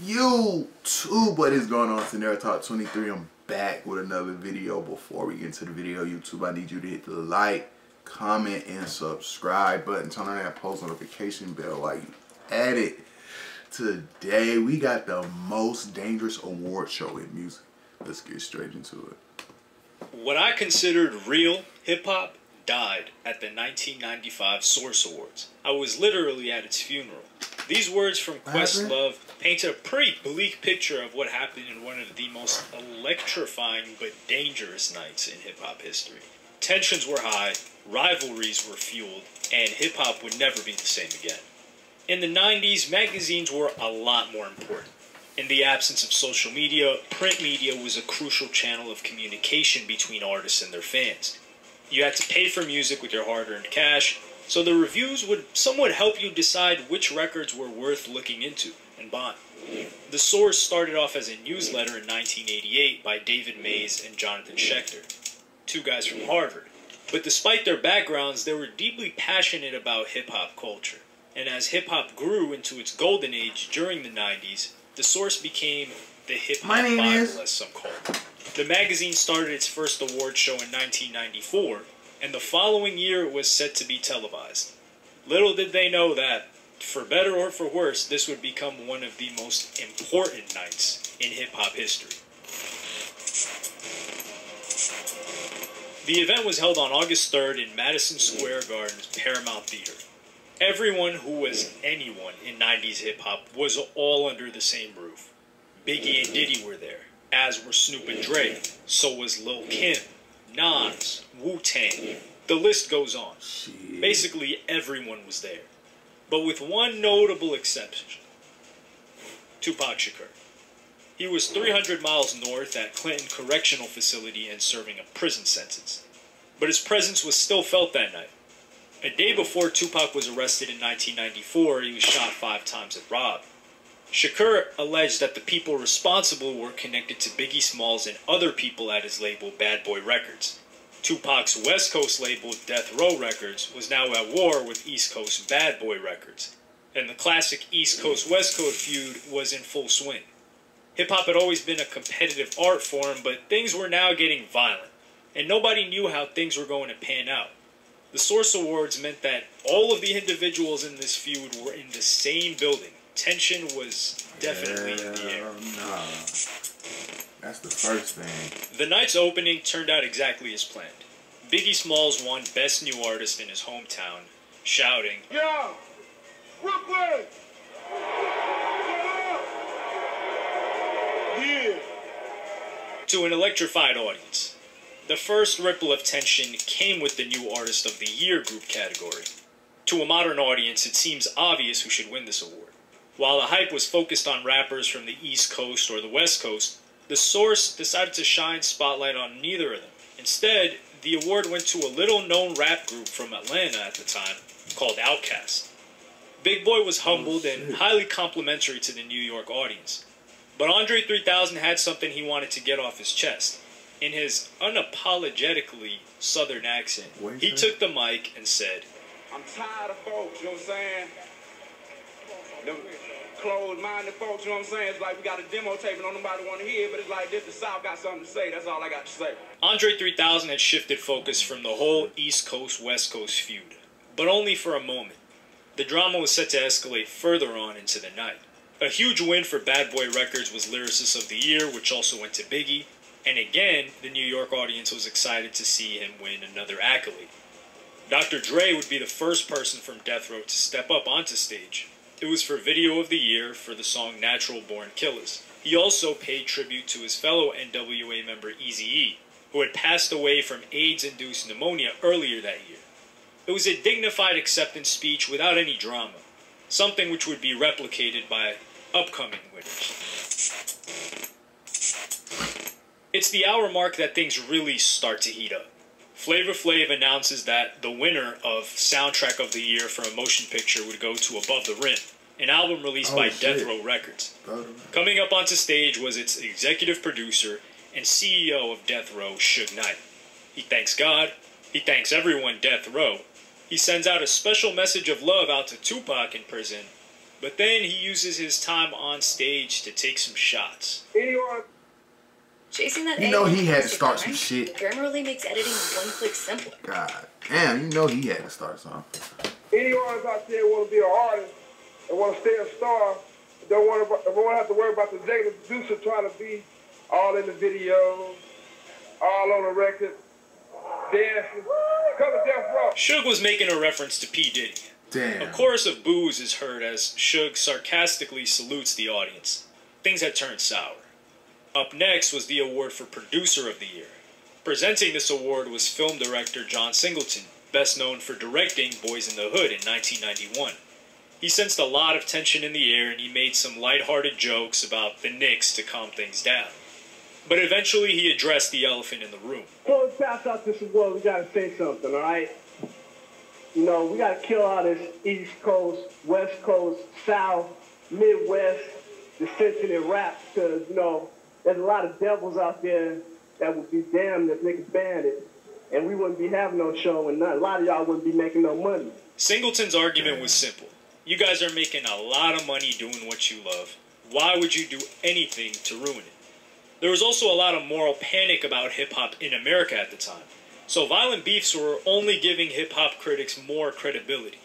YouTube, what is going on? Scenario Talk 23. I'm back with another video. Before we get into the video, YouTube, I need you to hit the like, comment, and subscribe button. Turn on that post notification bell while you at it. Today, we got the most dangerous award show in music. Let's get straight into it. What I considered real hip-hop died at the 1995 Source Awards. I was literally at its funeral. These words from Questlove painted a pretty bleak picture of what happened in one of the most electrifying but dangerous nights in hip-hop history. Tensions were high, rivalries were fueled, and hip-hop would never be the same again. In the 90s, magazines were a lot more important. In the absence of social media, print media was a crucial channel of communication between artists and their fans. You had to pay for music with your hard-earned cash, so the reviews would somewhat help you decide which records were worth looking into and buying. The Source started off as a newsletter in 1988 by David Mays and Jonathan Schechter, two guys from Harvard. But despite their backgrounds, they were deeply passionate about hip-hop culture. And as hip-hop grew into its golden age during the 90s, the Source became the hip-hop Bible, as some call it. The magazine started its first award show in 1994, and the following year it was set to be televised. Little did they know that, for better or for worse, this would become one of the most important nights in hip-hop history. The event was held on August 3rd in Madison Square Garden's Paramount Theater. Everyone who was anyone in 90s hip-hop was all under the same roof. Biggie and Diddy were there, as were Snoop and Dre. So was Lil Kim, Nas, Wu-Tang. The list goes on. Shit. Basically, everyone was there. But with one notable exception. Tupac Shakur. He was 300 miles north at Clinton Correctional Facility and serving a prison sentence. But his presence was still felt that night. A day before Tupac was arrested in 1994, he was shot 5 times at Rob. Shakur alleged that the people responsible were connected to Biggie Smalls and other people at his label Bad Boy Records. Tupac's West Coast label Death Row Records was now at war with East Coast Bad Boy Records, and the classic East Coast-West Coast feud was in full swing. Hip-hop had always been a competitive art form, but things were now getting violent, and nobody knew how things were going to pan out. The Source Awards meant that all of the individuals in this feud were in the same building. Tension was definitely in the air. Nah. That's the first thing. The night's opening turned out exactly as planned. Biggie Smalls won Best New Artist in his hometown, shouting, "Yo, Brooklyn! Yeah!" to an electrified audience. The first ripple of tension came with the New Artist of the Year group category. To a modern audience, it seems obvious who should win this award. While the hype was focused on rappers from the East Coast or the West Coast, the Source decided to shine spotlight on neither of them. Instead, the award went to a little-known rap group from Atlanta at the time, called Outkast. Big Boy was humbled and highly complimentary to the New York audience. But Andre 3000 had something he wanted to get off his chest. In his unapologetically Southern accent, he took the mic and said, "I'm tired of folks, you know what I'm saying? Them closed-minded folks, you know what I'm saying? It's like we got a demo tape and don't nobody want to hear it, but it's like this, the South got something to say. That's all I got to say." Andre 3000 had shifted focus from the whole East Coast-West Coast feud, but only for a moment. The drama was set to escalate further on into the night. A huge win for Bad Boy Records was Lyricist of the Year, which also went to Biggie. And again, the New York audience was excited to see him win another accolade. Dr. Dre would be the first person from Death Row to step up onto stage. It was for Video of the Year for the song Natural Born Killers. He also paid tribute to his fellow NWA member Eazy-E, who had passed away from AIDS-induced pneumonia earlier that year. It was a dignified acceptance speech without any drama, something which would be replicated by upcoming winners. It's the hour mark that things really start to heat up. Flavor Flav announces that the winner of Soundtrack of the Year for a motion picture would go to Above the Rim, an album released by Death Row Records. Coming up onto stage was its executive producer and CEO of Death Row, Suge Knight. He thanks God, he thanks everyone Death Row, he sends out a special message of love out to Tupac in prison, But then he uses his time on stage to take some shots. Anyone? Chasing that You know he had to start some shit. Grammarly makes editing one click simpler. God damn, you know he had to start something. Anyone out there want to be an artist and want to stay a star, don't want to have to worry about the executive producer trying to be all in the videos, all on the record, dancing, come to Death Row. Suge was making a reference to P. Diddy. Damn. A chorus of boos is heard as Suge sarcastically salutes the audience. Things had turned sour. Up next was the award for Producer of the Year. Presenting this award was film director John Singleton, best known for directing Boys in the Hood in 1991. He sensed a lot of tension in the air and he made some lighthearted jokes about the Knicks to calm things down. But eventually he addressed the elephant in the room. Before we pass out this award, we gotta say something, alright? You know, we gotta kill all this East Coast, West Coast, South, Midwest dissension in rap, because, you know, there's a lot of devils out there that would be damned if niggas banned it. And we wouldn't be having no show and a lot of y'all wouldn't be making no money. Singleton's argument was simple. You guys are making a lot of money doing what you love. Why would you do anything to ruin it? There was also a lot of moral panic about hip-hop in America at the time. So violent beefs were only giving hip-hop critics more credibility.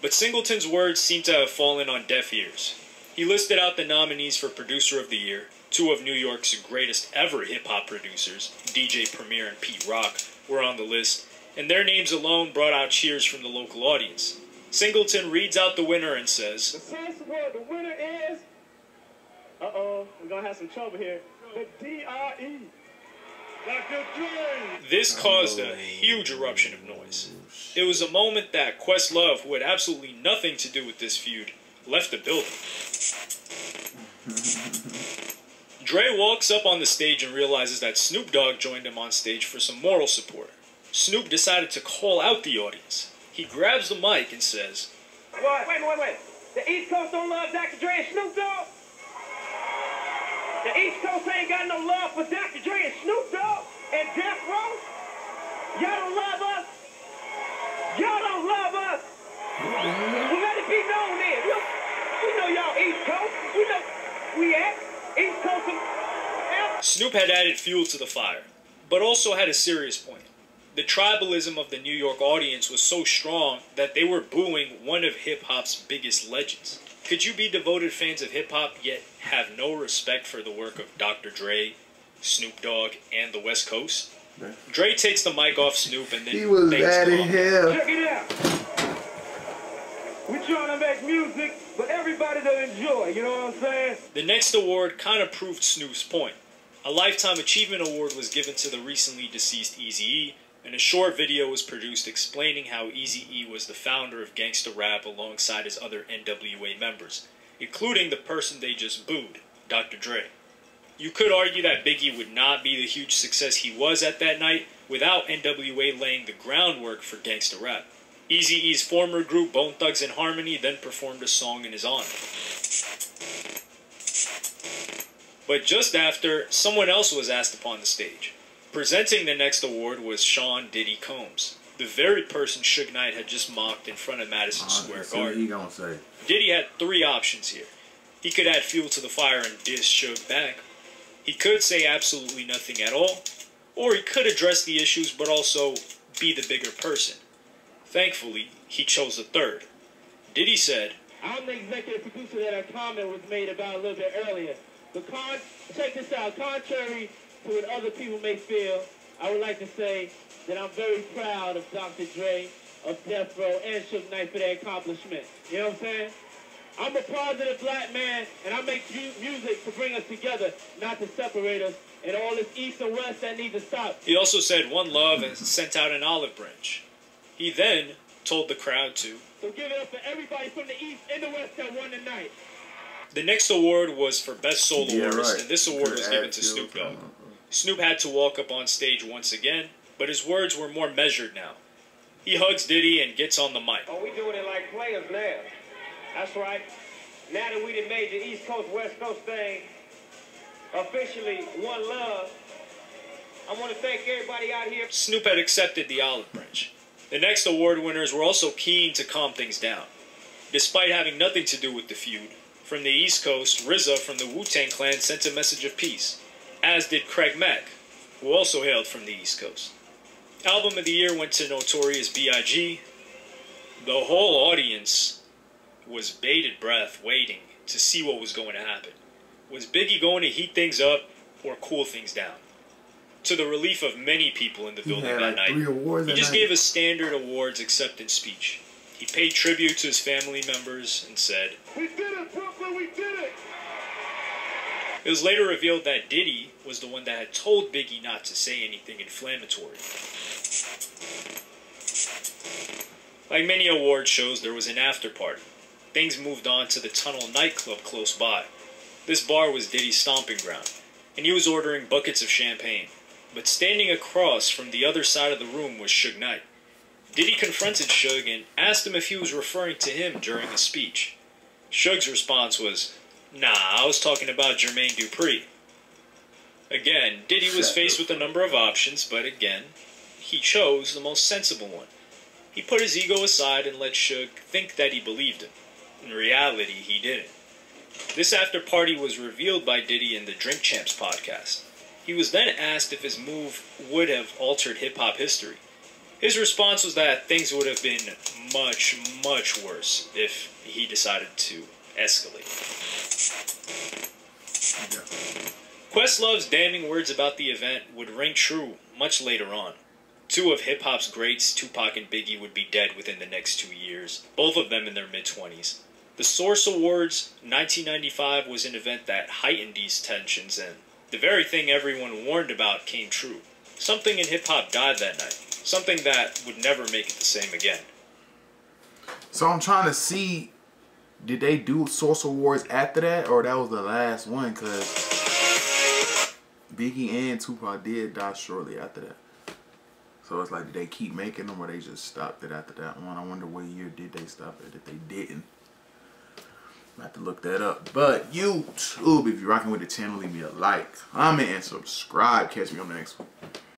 But Singleton's words seem to have fallen on deaf ears. He listed out the nominees for Producer of the Year. Two of New York's greatest ever hip-hop producers, DJ Premier and Pete Rock, were on the list, and their names alone brought out cheers from the local audience. Singleton reads out the winner and says, The sense award, the winner is... Uh-oh, we're gonna have some trouble here. The D.R.E. Dr. Dre! This caused a huge eruption of noise. It was a moment that Questlove, who had absolutely nothing to do with this feud, left the building. Dre walks up on the stage and realizes that Snoop Dogg joined him on stage for some moral support. Snoop decided to call out the audience. He grabs the mic and says, Wait. The East Coast don't love Dr. Dre and Snoop Dogg? The East Coast ain't got no love for Dr. Dre and Snoop Dogg and Death Row? Y'all don't love us? Y'all don't love us? Well, let it be known then. We know y'all East Coast. We know we at East Coast. Snoop had added fuel to the fire, but also had a serious point. The tribalism of the New York audience was so strong that they were booing one of hip-hop's biggest legends. Could you be devoted fans of hip-hop yet have no respect for the work of Dr. Dre, Snoop Dogg, and the West Coast? Dre takes the mic off Snoop and then He was mad as hell. Check it out. We trying to make music, but everybody to enjoy, you know what I'm saying? The next award kind of proved Snoop's point. A Lifetime Achievement Award was given to the recently deceased Eazy-E, and a short video was produced explaining how Eazy-E was the founder of gangsta rap alongside his other NWA members, including the person they just booed, Dr. Dre. You could argue that Biggie would not be the huge success he was at that night without NWA laying the groundwork for gangsta rap. Eazy-E's former group Bone Thugs and Harmony then performed a song in his honor. But just after, someone else was asked upon the stage. Presenting the next award was Sean Diddy Combs, the very person Suge Knight had just mocked in front of Madison Square Garden. He gonna say. Diddy had three options here. He could add fuel to the fire and diss Suge back. He could say absolutely nothing at all. Or he could address the issues but also be the bigger person. Thankfully, he chose the third. Diddy said, I'm the executive producer that a comment was made about a little bit earlier. But check this out. Contrary to what other people may feel, I would like to say that I'm very proud of Dr. Dre, of Death Row, and Suge Knight for their accomplishment. You know what I'm saying? I'm a positive black man, and I make music to bring us together, not to separate us, and all this East and West that needs to stop. He also said one love and sent out an olive branch. He then told the crowd to, So give it up for everybody from the East and the West that won tonight. The next award was for Best Solo Artist, and this award was given to Snoop Dogg. Snoop had to walk up on stage once again, but his words were more measured now. He hugs Diddy and gets on the mic. Oh, we doing it like players now. That's right. Now that we done made the East Coast, West Coast thing officially one love, I want to thank everybody out here. Snoop had accepted the olive branch. The next award winners were also keen to calm things down. Despite having nothing to do with the feud, from the East Coast, RZA from the Wu-Tang Clan sent a message of peace, as did Craig Mack, who also hailed from the East Coast. Album of the year went to Notorious B.I.G. The whole audience was bated breath waiting to see what was going to happen. Was Biggie going to heat things up or cool things down? To the relief of many people in the building that night, he just gave a standard awards acceptance speech. He paid tribute to his family members and said, We did it, Brooklyn, we did it! It was later revealed that Diddy was the one that had told Biggie not to say anything inflammatory. Like many award shows, there was an after party. Things moved on to the Tunnel nightclub close by. This bar was Diddy's stomping ground, and he was ordering buckets of champagne. But standing across from the other side of the room was Suge Knight. Diddy confronted Suge and asked him if he was referring to him during the speech. Suge's response was, "Nah, I was talking about Jermaine Dupri." Again, Diddy was faced with a number of options, but again, he chose the most sensible one. He put his ego aside and let Suge think that he believed him. In reality, he didn't. This after party was revealed by Diddy in the Drink Champs podcast. He was then asked if his move would have altered hip-hop history. His response was that things would have been much, much worse if he decided to escalate. Questlove's damning words about the event would ring true much later on. Two of hip-hop's greats, Tupac and Biggie, would be dead within the next 2 years, both of them in their mid-20s. The Source Awards 1995 was an event that heightened these tensions, and the very thing everyone warned about came true. Something in hip-hop died that night. Something that would never make it the same again. So I'm trying to see, did they do Source Awards after that, or that was the last one? Because Biggie and Tupac did die shortly after that. So it's like, did they keep making them, or they just stopped it after that one? I wonder what year did they stop it if they didn't. I have to look that up. But YouTube, if you're rocking with the channel, leave me a like, comment, and subscribe. Catch me on the next one.